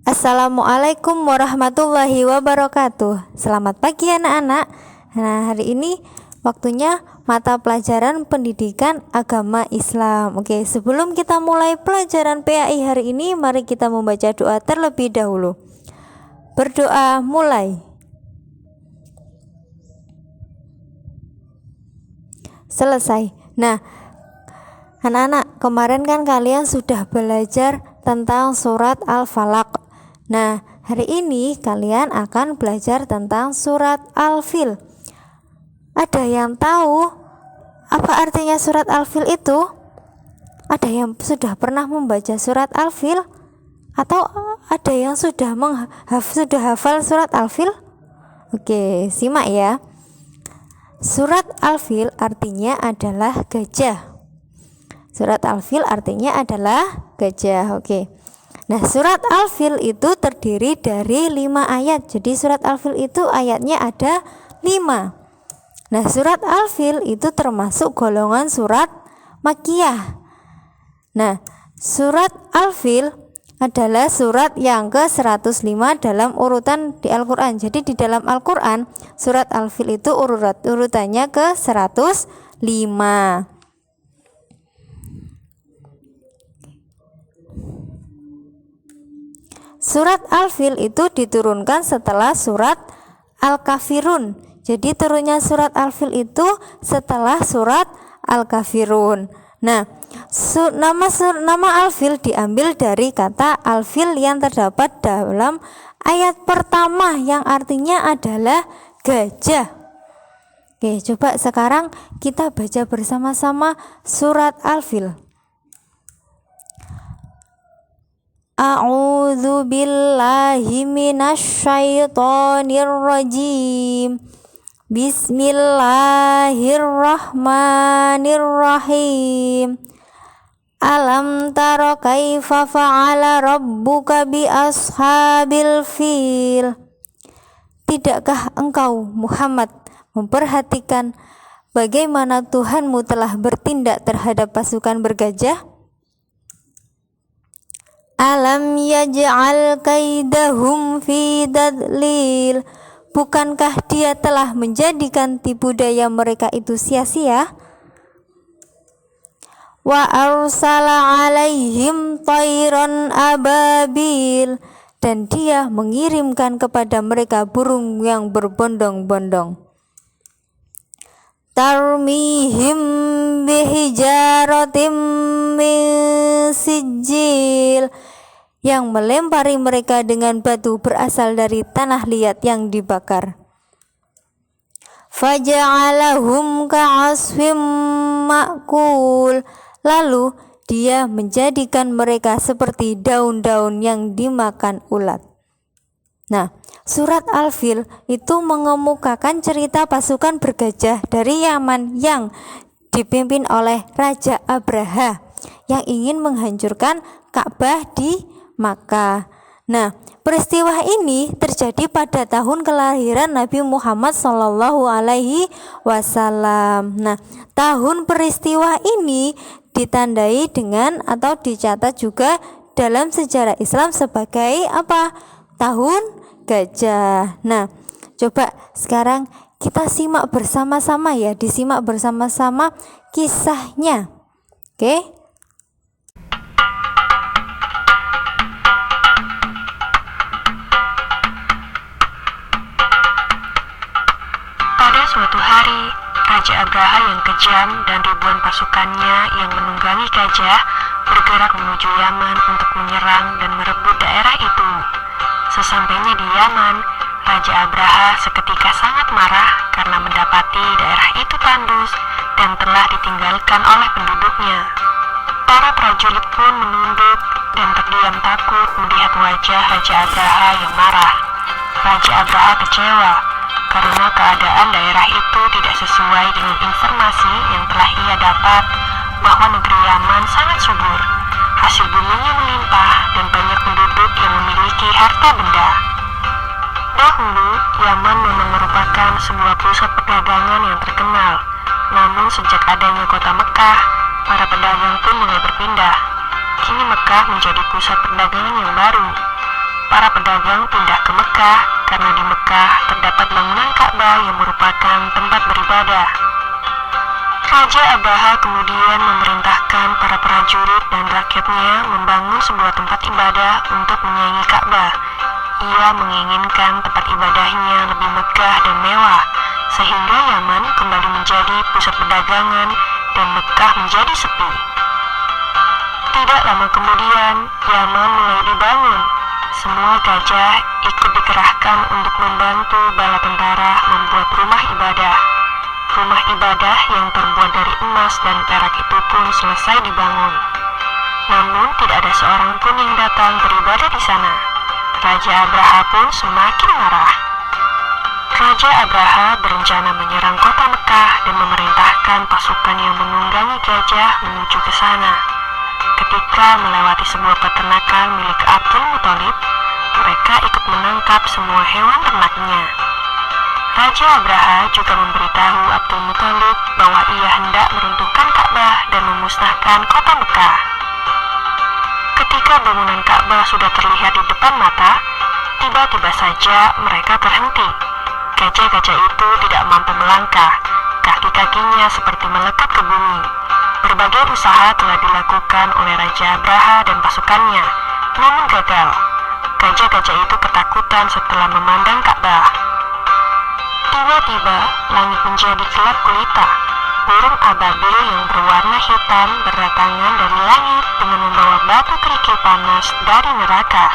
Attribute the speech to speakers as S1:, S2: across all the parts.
S1: Assalamualaikum warahmatullahi wabarakatuh. Selamat pagi anak-anak. Nah, hari ini waktunya mata pelajaran pendidikan agama Islam. Oke, sebelum kita mulai pelajaran PAI hari ini, mari kita membaca doa terlebih dahulu. Berdoa mulai. Selesai. Nah, anak-anak, kemarin kan kalian sudah belajar tentang surat Al-Falaq. Nah, hari ini kalian akan belajar tentang surat Al-Fil. Ada yang tahu apa artinya surat Al-Fil itu? Ada yang sudah pernah membaca surat Al-Fil? Atau ada yang sudah hafal surat Al-Fil? Oke, simak ya. Surat Al-Fil artinya adalah gajah. Surat Al-Fil artinya adalah gajah. Oke. Nah, surat Al-Fil itu terdiri dari 5 ayat. Jadi surat Al-Fil itu ayatnya ada 5. Nah, surat Al-Fil itu termasuk golongan surat Makkiyah. Nah, surat Al-Fil adalah surat yang ke-105 dalam urutan di Al-Quran. Jadi di dalam Al-Quran, surat Al-Fil itu urutannya ke-105. Surat Al-Fil itu diturunkan setelah surat Al-Kafirun. Jadi turunnya surat Al-Fil itu setelah surat Al-Kafirun. Nah, nama Al-Fil diambil dari kata Al-Fil yang terdapat dalam ayat pertama yang artinya adalah gajah. Oke, coba sekarang kita baca bersama-sama surat Al-Fil. A'udzu billahi minasyaitonir rajim. Bismillahirrahmanirrahim. Alam tara kaifa fa'ala rabbuka bi ashabil fil. Tidakkah engkau Muhammad memperhatikan bagaimana Tuhanmu telah bertindak terhadap pasukan bergajah? Alam yaj'al kaidahum fi tadlil. Bukankah dia telah menjadikan tipu daya mereka itu sia-sia? Wa arsala alaihim tayran ababil. Dan dia mengirimkan kepada mereka burung yang berbondong-bondong. Tarmihim bihijaratim min sijil. Yang melempari mereka dengan batu berasal dari tanah liat yang dibakar. Faja'alahum ka'asfim ma'kul. Lalu dia menjadikan mereka seperti daun-daun yang dimakan ulat. Nah, surat Al-Fil itu mengemukakan cerita pasukan bergajah dari Yaman yang dipimpin oleh Raja Abraha yang ingin menghancurkan Ka'bah di Makkah. Nah, peristiwa ini terjadi pada tahun kelahiran Nabi Muhammad SAW. Nah, tahun peristiwa ini ditandai dengan atau dicatat juga dalam sejarah Islam sebagai apa? Tahun gajah. Nah, coba sekarang kita simak bersama-sama ya, disimak bersama-sama kisahnya. Oke?
S2: Suatu hari, Raja Abraha yang kejam dan ribuan pasukannya yang menunggangi gajah bergerak menuju Yaman untuk menyerang dan merebut daerah itu. Sesampainya di Yaman, Raja Abraha seketika sangat marah karena mendapati daerah itu tandus dan telah ditinggalkan oleh penduduknya. Para prajurit pun menunduk dan terdiam takut melihat wajah Raja Abraha yang marah. Raja Abraha kecewa karena keadaan daerah itu tidak sesuai dengan informasi yang telah ia dapat bahwa negeri Yaman sangat subur, hasil buminya melimpah dan banyak penduduk yang memiliki harta benda. Dahulu, Yaman memang merupakan sebuah pusat perdagangan yang terkenal, namun sejak adanya kota Mekah, para pedagang pun mulai berpindah. Kini Mekah menjadi pusat perdagangan yang baru. para pedagang pindah ke Mekah karena di Mekah terdapat bangunan Ka'bah yang merupakan tempat beribadah. Raja Abraha kemudian memerintahkan para prajurit dan rakyatnya membangun sebuah tempat ibadah untuk menyaingi Ka'bah. Ia menginginkan tempat ibadahnya lebih megah dan mewah, sehingga Yaman kembali menjadi pusat perdagangan dan Mekah menjadi sepi. Tidak lama kemudian, Yaman mulai dibangun. Semua gajah ikut dikerahkan untuk membantu bala tentara membuat rumah ibadah. Rumah ibadah yang terbuat dari emas dan perak itu pun selesai dibangun. Namun tidak ada seorang pun yang datang beribadah di sana. Raja Abraha pun semakin marah. Raja Abraha berencana menyerang kota Mekah dan memerintahkan pasukan yang menunggangi gajah menuju ke sana. Ketika melewati sebuah peternakan milik Abdul Muthalib, mereka ikut menangkap semua hewan ternaknya. Raja Abraha juga memberitahu Abdul Muthalib bahwa ia hendak meruntuhkan Ka'bah dan memusnahkan kota Mekah. Ketika bangunan Ka'bah sudah terlihat di depan mata, tiba-tiba saja mereka terhenti. Gajah-gajah itu tidak mampu melangkah, kaki-kakinya seperti melekat ke bumi. Berbagai usaha telah dilakukan oleh Raja Abraha dan pasukannya, namun gagal. Gajah-gajah itu ketakutan setelah memandang Ka'bah. Tiba-tiba, langit menjadi gelap gulita. Burung ababil yang berwarna hitam berdatangan dari langit dengan membawa batu kerikil panas dari neraka.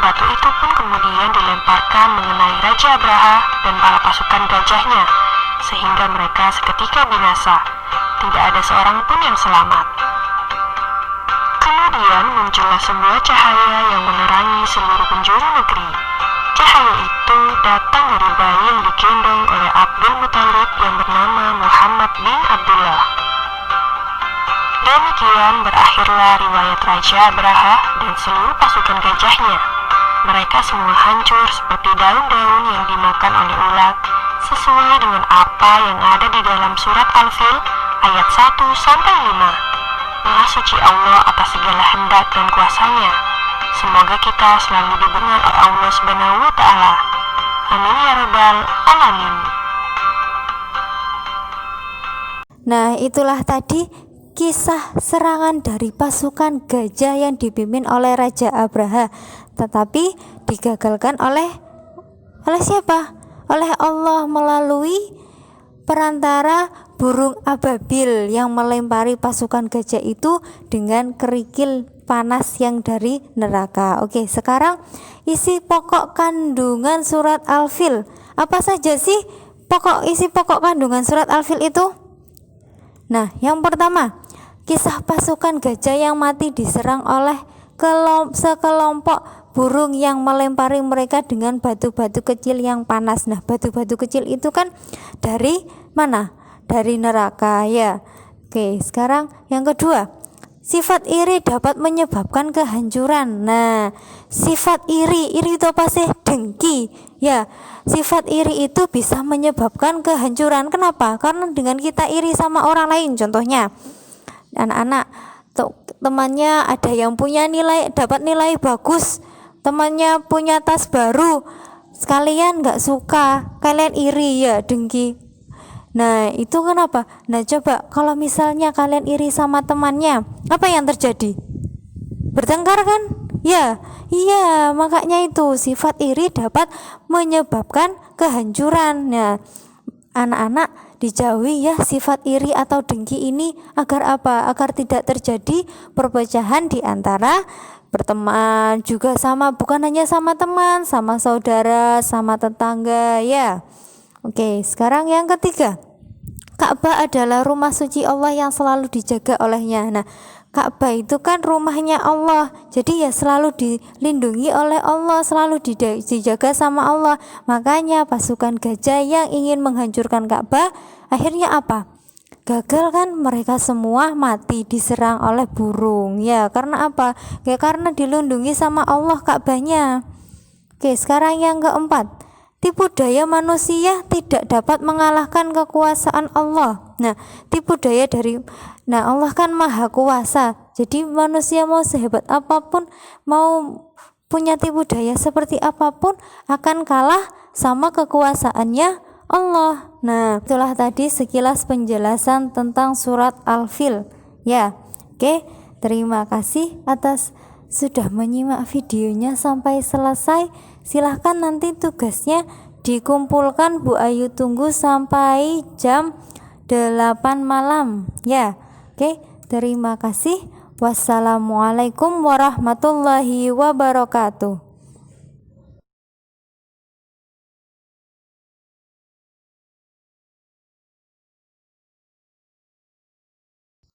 S2: Batu itu pun kemudian dilemparkan mengenai Raja Abraha dan para pasukan gajahnya, sehingga mereka seketika binasa. Tidak ada seorang pun yang selamat. Kemudian muncullah sebuah cahaya yang menerangi seluruh penjuru negeri. Cahaya itu datang dari bayi yang digendong oleh Abdul Muthalib yang bernama Muhammad bin Abdullah. Demikian berakhirlah riwayat Raja Abraha dan seluruh pasukan gajahnya. Mereka semua hancur seperti daun-daun yang dimakan oleh ulat, sesuai dengan apa yang ada di dalam surat Al-Fil ayat 1-5. Maha suci Allah atas segala hendak dan kuasanya. Semoga kita selalu didengar oleh Allah Subhanahu wa Ta'ala. Amin ya rabbal alamin.
S1: Nah, itulah tadi kisah serangan dari pasukan gajah yang dipimpin oleh Raja Abraha, tetapi digagalkan oleh siapa? Oleh Allah melalui perantara burung ababil yang melempari pasukan gajah itu dengan kerikil panas yang dari neraka. Oke, sekarang isi pokok kandungan surat Al-Fil. Apa saja sih isi pokok kandungan surat Al-Fil itu? Nah, yang pertama, kisah pasukan gajah yang mati diserang oleh sekelompok burung yang melempari mereka dengan batu-batu kecil yang panas. Nah, batu-batu kecil itu kan dari mana? Dari neraka ya. Oke, sekarang yang kedua, sifat iri dapat menyebabkan kehancuran. Nah, sifat iri itu apa sih? Dengki. Ya, sifat iri itu bisa menyebabkan kehancuran. Kenapa? Karena dengan kita iri sama orang lain, contohnya anak-anak temannya ada yang punya dapat nilai bagus, temannya punya tas baru, sekalian nggak suka, kalian iri ya, dengki. Nah, itu kenapa? Nah, coba kalau misalnya kalian iri sama temannya, apa yang terjadi? Bertengkar kan? Ya, iya, makanya itu sifat iri dapat menyebabkan kehancuran. Nah, anak-anak dijauhi ya sifat iri atau dengki ini agar apa? Agar tidak terjadi perpecahan di antara berteman, juga sama, bukan hanya sama teman, sama saudara, sama tetangga ya. Oke, sekarang yang ketiga, Ka'bah adalah rumah suci Allah yang selalu dijaga olehnya. Nah, Ka'bah itu kan rumahnya Allah, jadi ya selalu dilindungi oleh Allah, selalu dijaga sama Allah. Makanya pasukan gajah yang ingin menghancurkan Ka'bah akhirnya apa? Gagal kan, mereka semua mati diserang oleh burung. Ya, karena apa? Ya karena dilindungi sama Allah Ka'bahnya. Oke, sekarang yang keempat, tipu daya manusia tidak dapat mengalahkan kekuasaan Allah. Nah, tipu daya Allah kan maha kuasa. Jadi manusia mau sehebat apapun, mau punya tipu daya seperti apapun akan kalah sama kekuasaannya Allah. Nah, itulah tadi sekilas penjelasan tentang surat Al-Fil ya. Oke, terima kasih atas sudah menyimak videonya sampai selesai. Silahkan nanti tugasnya dikumpulkan, Bu Ayu tunggu sampai jam 8 malam ya. Oke, terima kasih. Wassalamualaikum warahmatullahi wabarakatuh.